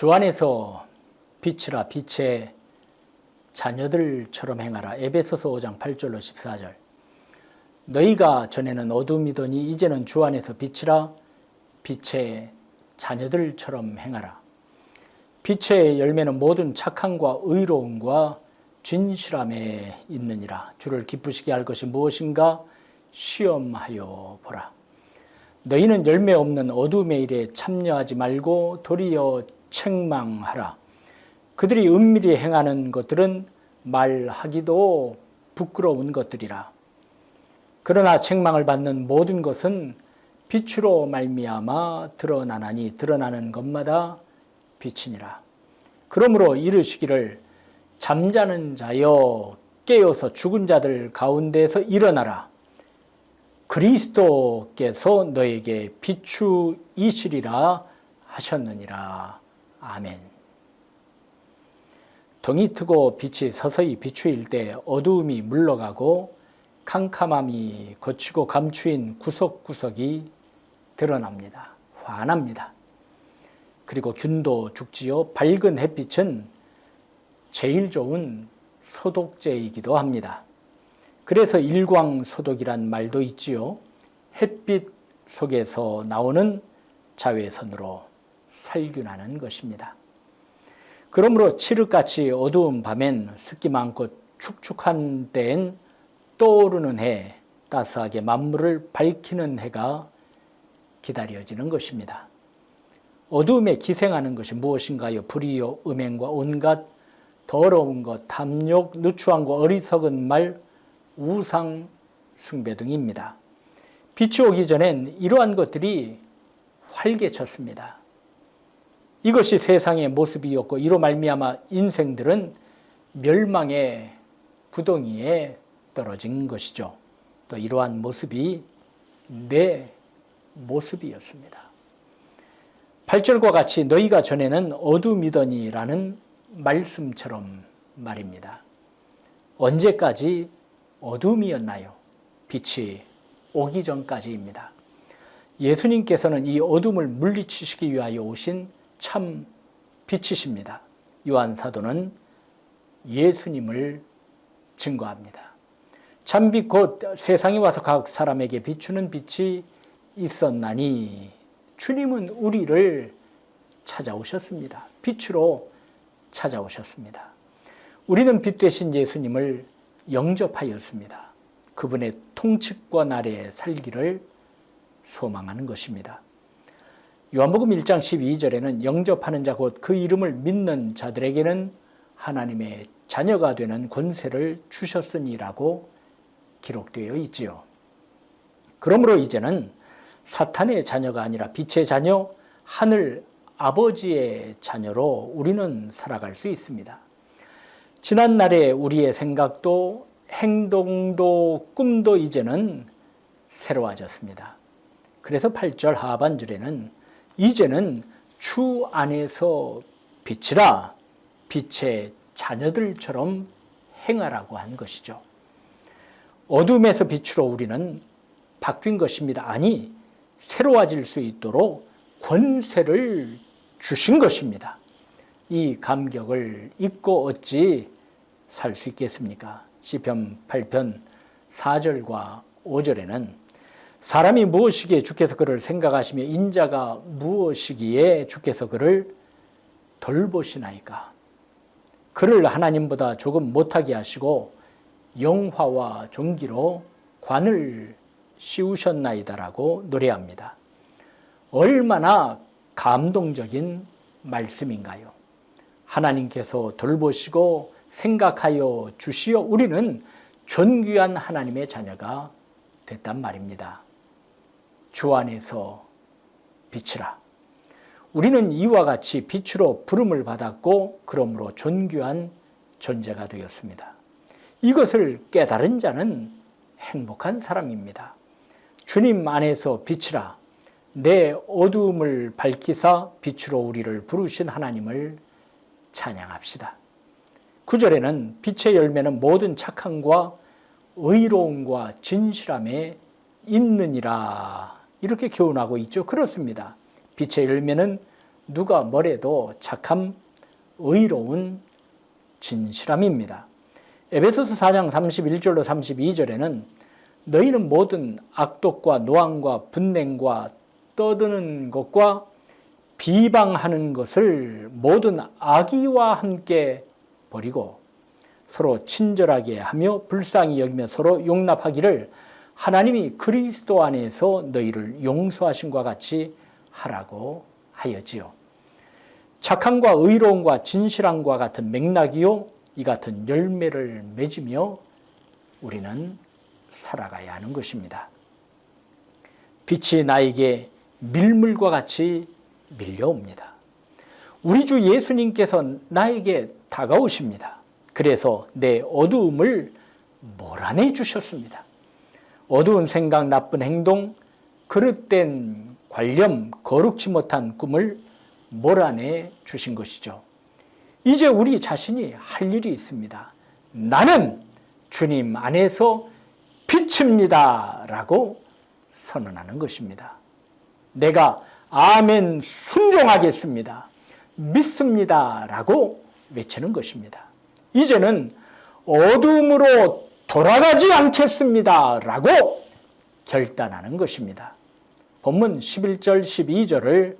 주 안에서 빛이라 빛의 자녀들처럼 행하라. 에베소서 5장 8절로 14절. 너희가 전에는 어둠이더니 이제는 주 안에서 빛이라 빛의 자녀들처럼 행하라. 빛의 열매는 모든 착함과 의로움과 진실함에 있느니라. 주를 기쁘시게 할 것이 무엇인가 시험하여 보라. 너희는 열매 없는 어둠의 일에 참여하지 말고 도리어 책망하라. 그들이 은밀히 행하는 것들은 말하기도 부끄러운 것들이라. 그러나 책망을 받는 모든 것은 빛으로 말미암아 드러나나니 드러나는 것마다 빛이니라. 그러므로 이르시기를 잠자는 자여 깨어서 죽은 자들 가운데서 일어나라. 그리스도께서 너에게 비추이시리라 하셨느니라. 아멘. 동이 트고 빛이 서서히 비추일 때 어두움이 물러가고 캄캄함이 거치고 감추인 구석구석이 드러납니다. 환합니다. 그리고 균도 죽지요. 밝은 햇빛은 제일 좋은 소독제이기도 합니다. 그래서 일광소독이란 말도 있지요. 햇빛 속에서 나오는 자외선으로 살균하는 것입니다. 그러므로 칠흑같이 어두운 밤엔 습기 많고 축축한 때엔 떠오르는 해, 따스하게 만물을 밝히는 해가 기다려지는 것입니다. 어두움에 기생하는 것이 무엇인가요? 불의요, 음행과 온갖 더러운 것, 탐욕, 누추함과 어리석은 말, 우상 숭배 등입니다. 빛이 오기 전엔 이러한 것들이 활개쳤습니다. 이것이 세상의 모습이었고 이로 말미암아 인생들은 멸망의 구덩이에 떨어진 것이죠. 또 이러한 모습이 내 모습이었습니다. 8절과 같이 너희가 전에는 어둠이더니라는 말씀처럼 말입니다. 언제까지 어둠이었나요? 빛이 오기 전까지입니다. 예수님께서는 이 어둠을 물리치시기 위하여 오신 참 빛이십니다. 요한 사도는 예수님을 증거합니다. 참빛 곧 세상에 와서 각 사람에게 비추는 빛이 있었나니 주님은 우리를 찾아오셨습니다. 빛으로 찾아오셨습니다. 우리는 빛 되신 예수님을 영접하였습니다. 그분의 통치권 아래 살기를 소망하는 것입니다. 요한복음 1장 12절에는 영접하는 자 곧 그 이름을 믿는 자들에게는 하나님의 자녀가 되는 권세를 주셨으니라고 기록되어 있지요. 그러므로 이제는 사탄의 자녀가 아니라 빛의 자녀, 하늘 아버지의 자녀로 우리는 살아갈 수 있습니다. 지난날의 우리의 생각도 행동도 꿈도 이제는 새로워졌습니다. 그래서 8절 하반절에는 이제는 주 안에서 빛이라 빛의 자녀들처럼 행하라고 한 것이죠. 어둠에서 빛으로 우리는 바뀐 것입니다. 아니, 새로워질 수 있도록 권세를 주신 것입니다. 이 감격을 잊고 어찌 살 수 있겠습니까? 시편 8편 4절과 5절에는 사람이 무엇이기에 주께서 그를 생각하시며 인자가 무엇이기에 주께서 그를 돌보시나이까. 그를 하나님보다 조금 못하게 하시고 영화와 존귀로 관을 씌우셨나이다라고 노래합니다. 얼마나 감동적인 말씀인가요? 하나님께서 돌보시고 생각하여 주시어 우리는 존귀한 하나님의 자녀가 됐단 말입니다. 주 안에서 빛이라. 우리는 이와 같이 빛으로 부름을 받았고 그러므로 존귀한 존재가 되었습니다. 이것을 깨달은 자는 행복한 사람입니다. 주님 안에서 빛이라. 내 어두움을 밝히사 빛으로 우리를 부르신 하나님을 찬양합시다. 9절에는 빛의 열매는 모든 착함과 의로움과 진실함에 있느니라 이렇게 교훈하고 있죠. 그렇습니다. 빛의 열매는 누가 뭐래도 착함, 의로운 진실함입니다. 에베소서 4장 31절로 32절에는 너희는 모든 악독과 노함과 분냉과 떠드는 것과 비방하는 것을 모든 악의와 함께 버리고 서로 친절하게 하며 불쌍히 여기며 서로 용납하기를 하나님이 그리스도 안에서 너희를 용서하신 것 같이 하라고 하여지요. 착함과 의로움과 진실함과 같은 맥락이요 이 같은 열매를 맺으며 우리는 살아가야 하는 것입니다. 빛이 나에게 밀물과 같이 밀려옵니다. 우리 주 예수님께서 나에게 다가오십니다. 그래서 내 어두움을 몰아내 주셨습니다. 어두운 생각, 나쁜 행동, 그릇된 관념, 거룩지 못한 꿈을 몰아내 주신 것이죠. 이제 우리 자신이 할 일이 있습니다. 나는 주님 안에서 빛입니다 라고 선언하는 것입니다. 내가 아멘 순종하겠습니다. 믿습니다 라고 외치는 것입니다. 이제는 어둠으로 돌아가지 않겠습니다 라고 결단하는 것입니다. 본문 11절 12절을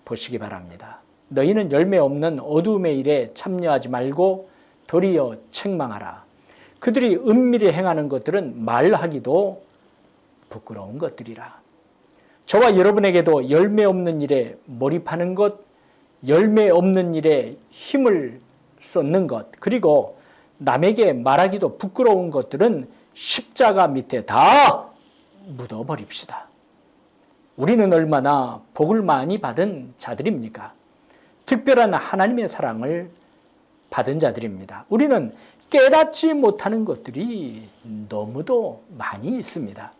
보시기 바랍니다. 너희는 열매 없는 어두움의 일에 참여하지 말고 도리어 책망하라. 그들이 은밀히 행하는 것들은 말하기도 부끄러운 것들이라. 저와 여러분에게도 열매 없는 일에 몰입하는 것, 열매 없는 일에 힘을 쏟는 것, 그리고 남에게 말하기도 부끄러운 것들은 십자가 밑에 다 묻어버립시다. 우리는 얼마나 복을 많이 받은 자들입니까? 특별한 하나님의 사랑을 받은 자들입니다. 우리는 깨닫지 못하는 것들이 너무도 많이 있습니다.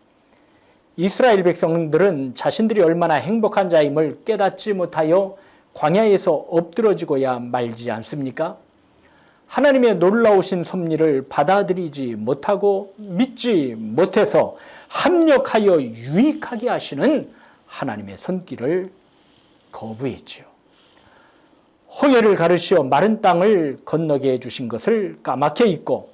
이스라엘 백성들은 자신들이 얼마나 행복한 자임을 깨닫지 못하여 광야에서 엎드러지고야 말지 않습니까? 하나님의 놀라우신 섭리를 받아들이지 못하고 믿지 못해서 합력하여 유익하게 하시는 하나님의 손길을 거부했지요. 홍해를 가르시어 마른 땅을 건너게 해주신 것을 까맣게 잊고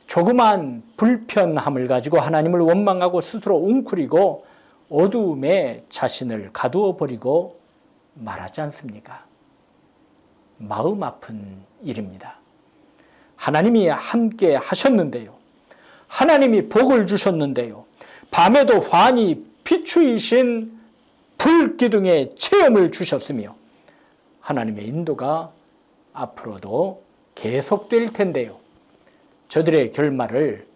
조그마한 불편함을 가지고 하나님을 원망하고 스스로 웅크리고 어두움에 자신을 가두어 버리고 말하지 않습니까? 마음 아픈 일입니다. 하나님이 함께 하셨는데요. 하나님이 복을 주셨는데요. 밤에도 환히 비추이신 불기둥의 체험을 주셨으며 하나님의 인도가 앞으로도 계속될 텐데요. 저들의 결말을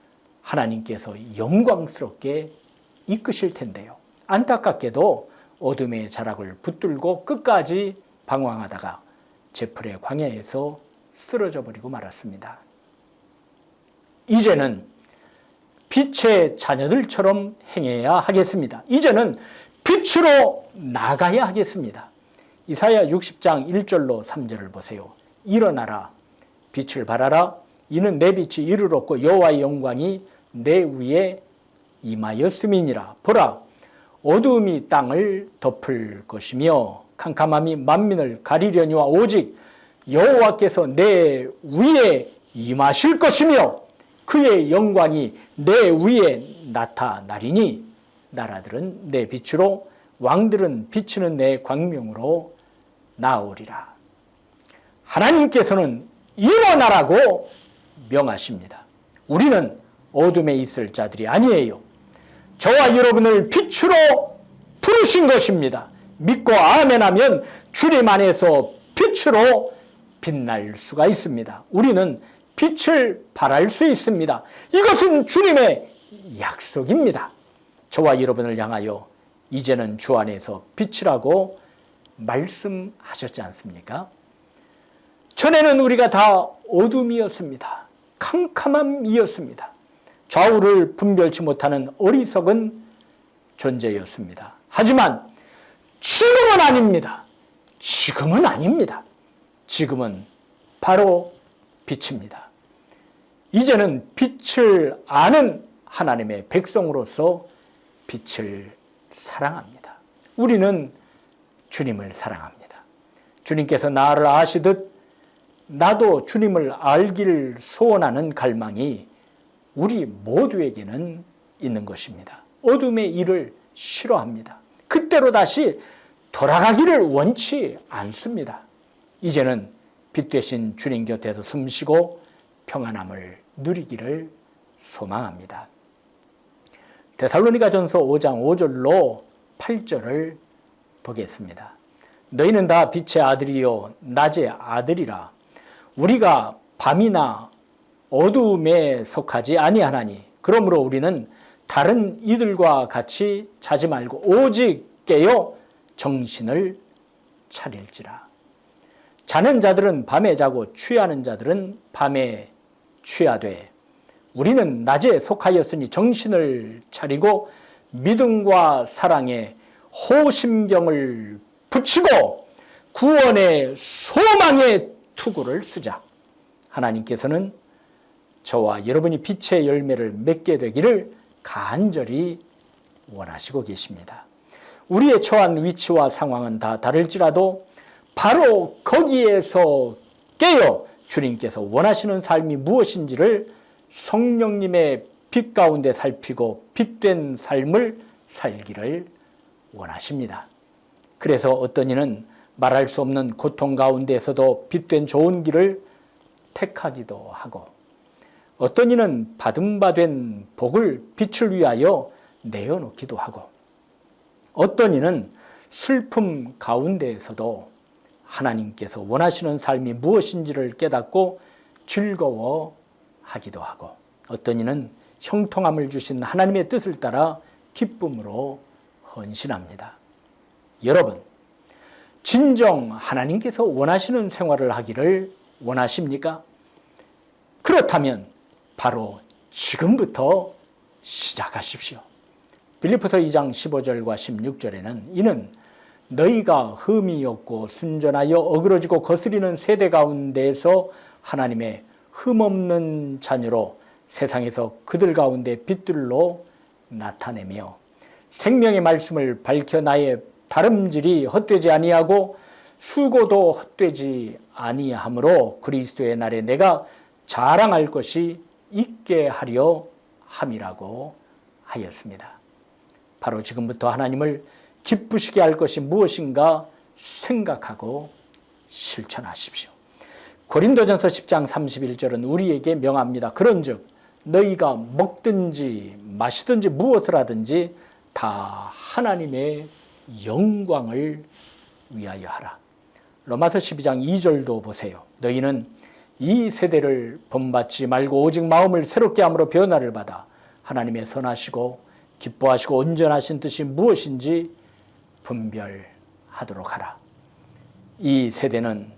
하나님께서 영광스럽게 이끄실 텐데요. 안타깝게도 어둠의 자락을 붙들고 끝까지 방황하다가 제풀의 광야에서 쓰러져 버리고 말았습니다. 이제는 빛의 자녀들처럼 행해야 하겠습니다. 이제는 빛으로 나가야 하겠습니다. 이사야 60장 1절로 3절을 보세요. 일어나라, 빛을 발하라. 이는 내 빛이 이르렀고 여호와의 영광이 내 위에 임하였음이니라. 보라, 어두움이 땅을 덮을 것이며 캄캄함이 만민을 가리려니와 오직 여호와께서 내 위에 임하실 것이며 그의 영광이 내 위에 나타나리니 나라들은 내 빛으로 왕들은 비치는 내 광명으로 나오리라. 하나님께서는 일어나라고 명하십니다. 우리는 어둠에 있을 자들이 아니에요. 저와 여러분을 빛으로 부르신 것입니다. 믿고 아멘하면 주님 안에서 빛으로 빛날 수가 있습니다. 우리는 빛을 발할 수 있습니다. 이것은 주님의 약속입니다. 저와 여러분을 향하여 이제는 주 안에서 빛이라고 말씀하셨지 않습니까? 전에는 우리가 다 어둠이었습니다. 캄캄함이었습니다. 좌우를 분별치 못하는 어리석은 존재였습니다. 하지만 지금은 아닙니다. 지금은 아닙니다. 지금은 바로 빛입니다. 이제는 빛을 아는 하나님의 백성으로서 빛을 사랑합니다. 우리는 주님을 사랑합니다. 주님께서 나를 아시듯 나도 주님을 알기를 소원하는 갈망이 우리 모두에게는 있는 것입니다. 어둠의 일을 싫어합니다. 그때로 다시 돌아가기를 원치 않습니다. 이제는 빛 되신 주님 곁에서 숨쉬고 평안함을 누리기를 소망합니다. 데살로니가전서 5장 5절로 8절을 보겠습니다. 너희는 다 빛의 아들이요 낮의 아들이라. 우리가 밤이나 어두움에 속하지 아니하나니 그러므로 우리는 다른 이들과 같이 자지 말고 오직 깨어 정신을 차릴지라. 자는 자들은 밤에 자고 취하는 자들은 밤에 취하되 우리는 낮에 속하였으니 정신을 차리고 믿음과 사랑에 호심경을 붙이고 구원의 소망의 투구를 쓰자. 하나님께서는 저와 여러분이 빛의 열매를 맺게 되기를 간절히 원하시고 계십니다. 우리의 처한 위치와 상황은 다 다를지라도 바로 거기에서 깨어 주님께서 원하시는 삶이 무엇인지를 성령님의 빛 가운데 살피고 빛된 삶을 살기를 원하십니다. 그래서 어떤 이는 말할 수 없는 고통 가운데에서도 빛된 좋은 길을 택하기도 하고 어떤 이는 받은 바 된 복을 빛을 위하여 내어놓기도 하고 어떤 이는 슬픔 가운데에서도 하나님께서 원하시는 삶이 무엇인지를 깨닫고 즐거워하기도 하고 어떤 이는 형통함을 주신 하나님의 뜻을 따라 기쁨으로 헌신합니다. 여러분, 진정 하나님께서 원하시는 생활을 하기를 원하십니까? 그렇다면 바로 지금부터 시작하십시오. 빌립보서 2장 15절과 16절에는 이는 너희가 흠이 없고 순전하여 어그러지고 거스리는 세대 가운데에서 하나님의 흠없는 자녀로 세상에서 그들 가운데 빛들로 나타내며 생명의 말씀을 밝혀 나의 다름질이 헛되지 아니하고 수고도 헛되지 아니하므로 그리스도의 날에 내가 자랑할 것이 있게 하려 함이라고 하였습니다. 바로 지금부터 하나님을 기쁘시게 할 것이 무엇인가 생각하고 실천하십시오. 고린도전서 10장 31절은 우리에게 명합니다. 그런즉 너희가 먹든지 마시든지 무엇을 하든지 다 하나님의 영광을 위하여 하라. 로마서 12장 2절도 보세요. 너희는 이 세대를 본받지 말고 오직 마음을 새롭게 함으로 변화를 받아 하나님의 선하시고 기뻐하시고 온전하신 뜻이 무엇인지 분별하도록 하라. 이 세대는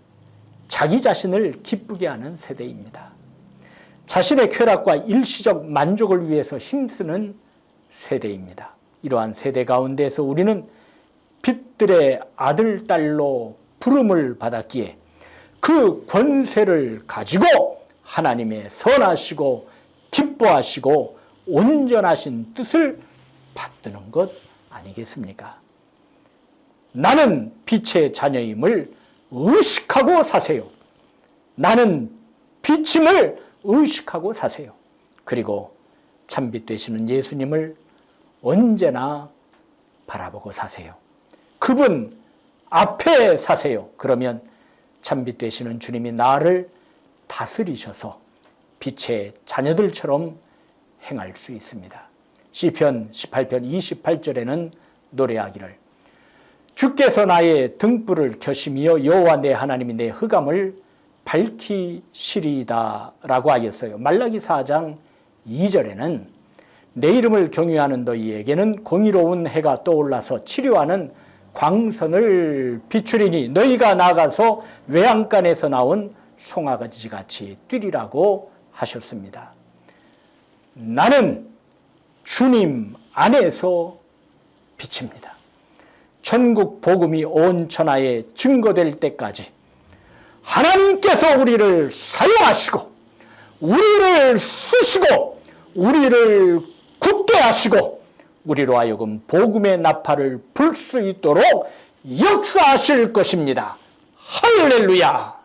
자기 자신을 기쁘게 하는 세대입니다. 자신의 쾌락과 일시적 만족을 위해서 힘쓰는 세대입니다. 이러한 세대 가운데서 우리는 빛들의 아들, 딸로 부름을 받았기에 그 권세를 가지고 하나님의 선하시고 기뻐하시고 온전하신 뜻을 받드는 것 아니겠습니까? 나는 빛의 자녀임을 의식하고 사세요. 나는 빛임을 의식하고 사세요. 그리고 참빛 되시는 예수님을 언제나 바라보고 사세요. 그분 앞에 사세요. 그러면 참빛 되시는 주님이 나를 다스리셔서 빛의 자녀들처럼 행할 수 있습니다. 시편 18편 28절에는 노래하기를 주께서 나의 등불을 켜시며 여호와 내 하나님이 내 흑암을 밝히시리이다 라고 하였어요. 말라기 4장 2절에는 내 이름을 경외하는 너희에게는 공의로운 해가 떠올라서 치료하는 광선을 비추리니 너희가 나가서 외양간에서 나온 송아지같이 뛰리라고 하셨습니다. 나는 주님 안에서 빛입니다. 천국 복음이 온 천하에 증거될 때까지 하나님께서 우리를 사용하시고 우리를 쓰시고 우리를 굳게 하시고 우리로 하여금 복음의 나팔을 불 수 있도록 역사하실 것입니다. 할렐루야!